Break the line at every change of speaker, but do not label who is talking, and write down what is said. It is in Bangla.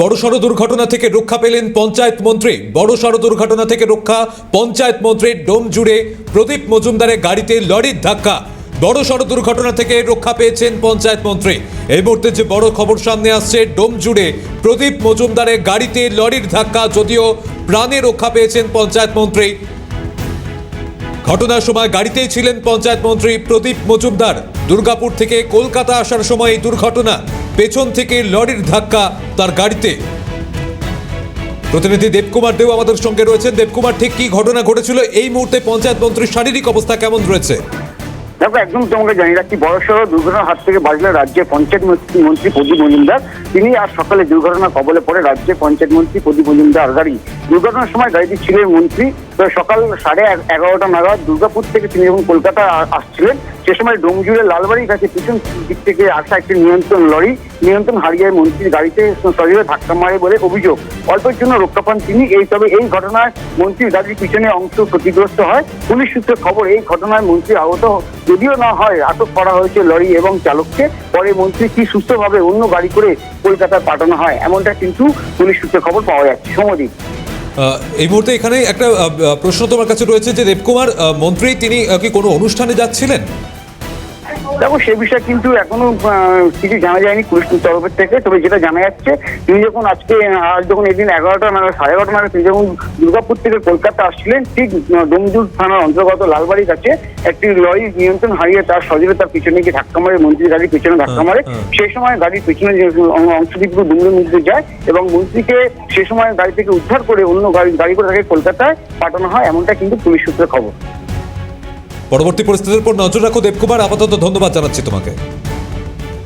বড়সড় দুর্ঘটনা থেকে রক্ষা পেলেন পঞ্চায়েত মন্ত্রী। বড়সড় দুর্ঘটনা থেকে রক্ষা পঞ্চায়েত মন্ত্রীর। ডোম জুড়ে প্রদীপ মজুমদারের গাড়িতে লরির ধাক্কা। বড়সড় দুর্ঘটনা থেকে রক্ষা পেয়েছেন পঞ্চায়েত মন্ত্রী। এই মুহূর্তে যে বড় খবর সামনে আসছে, ডোম জুড়ে প্রদীপ মজুমদারের গাড়িতে লরির ধাক্কা। যদিও প্রাণে রক্ষা পেয়েছেন পঞ্চায়েত মন্ত্রী। ঘটনার সময় গাড়িতেই ছিলেন পঞ্চায়েত মন্ত্রী প্রদীপ মজুমদার। দুর্গাপুর থেকে কলকাতা আসার সময় এই দুর্ঘটনা। পেছন থেকে লরির ধাক্কা তার গাড়িতে। প্রতিনিধি দেবকুমার দেও আমাদের সঙ্গে রয়েছেন। দেবকুমার, ঠিক কি ঘটনা ঘটেছিল? এই মুহূর্তে পঞ্চায়েত মন্ত্রীর শারীরিক অবস্থা কেমন রয়েছে?
দেখো, একদম তোমাকে জানিয়ে রাখছি, বড়সড় দুর্ঘটনার হাত থেকে বাঁচলেন রাজ্যের পঞ্চায়েত মন্ত্রী প্রদীপ মজুমদার। তিনি আজ সকালে দুর্ঘটনার কবলে পড়ে রাজ্যের পঞ্চায়েত মন্ত্রী প্রদীপ মজুমদার গাড়ি। দুর্ঘটনার সময় গাড়িটি ছিলেন মন্ত্রী। তো সকাল 11:30 নাগাদ দুর্গাপুর থেকে তিনি যখন কলকাতা আসছিলেন, সে সময় ডোমজুড়ে লালবাড়ির কাছে পিছন দিক থেকে আসা একটি নিয়ন্ত্রণ হারিয়ে মন্ত্রীর গাড়িতে সজোরে ধাক্কা মারে বলে অভিযোগ। অল্পের জন্য রক্ষা পান তিনি। তবে এই ঘটনায় মন্ত্রীর গাড়ির পিছনে অংশ ক্ষতিগ্রস্ত হয়। পুলিশ সূত্রে খবর, এই ঘটনায় মন্ত্রী আহত যদিও না হয়, আটক করা হয়েছে লরি এবং চালককে। পরে মন্ত্রী কি সুস্থভাবে অন্য গাড়ি করে কলকাতায় পাঠানো হয়, এমনটা কিন্তু পুলিশ সূত্রে খবর পাওয়া যাচ্ছে। সমদীপ,
এই মুহূর্তে এখানে একটা প্রশ্ন তোমার কাছে রয়েছে যে দেবকুমার, মন্ত্রী তিনি কি কোনো অনুষ্ঠানে যাচ্ছিলেন?
দেখো, সে বিষয়ে কিন্তু এখনো কিছু জানা যায়নি পুলিশের তরফের থেকে। তবে যেটা জানা যাচ্ছে, তিনি যখন আজ যখন এদিন 11টা নাগাদ 11:30 নাগাদ তিনি যখন দুর্গাপুর থেকে কলকাতা আসছিলেন, ঠিক ডোমজুড় থানার অন্তর্গত লালবাড়ির কাছে একটি লরি নিয়ন্ত্রণ হারিয়ে তার সজোরে তার পিছনে গিয়ে ধাক্কা মারে, মন্ত্রীর গাড়ির পিছনে ধাক্কা মারে। সেই সময় গাড়ির পিছনে যে অংশটি পুরো দুমড়ে মুচড়ে যায় এবং মন্ত্রীকে সে সময় গাড়ি থেকে উদ্ধার করে অন্য গাড়ি করে তাকে কলকাতায় পাঠানো হয়, এমনটা কিন্তু পুলিশ সূত্রে খবর।
পরবর্তী পরিস্থিতির উপর নজর রাখো দেবকুমার। আপাতত ধন্যবাদ জানাচ্ছি তোমাকে।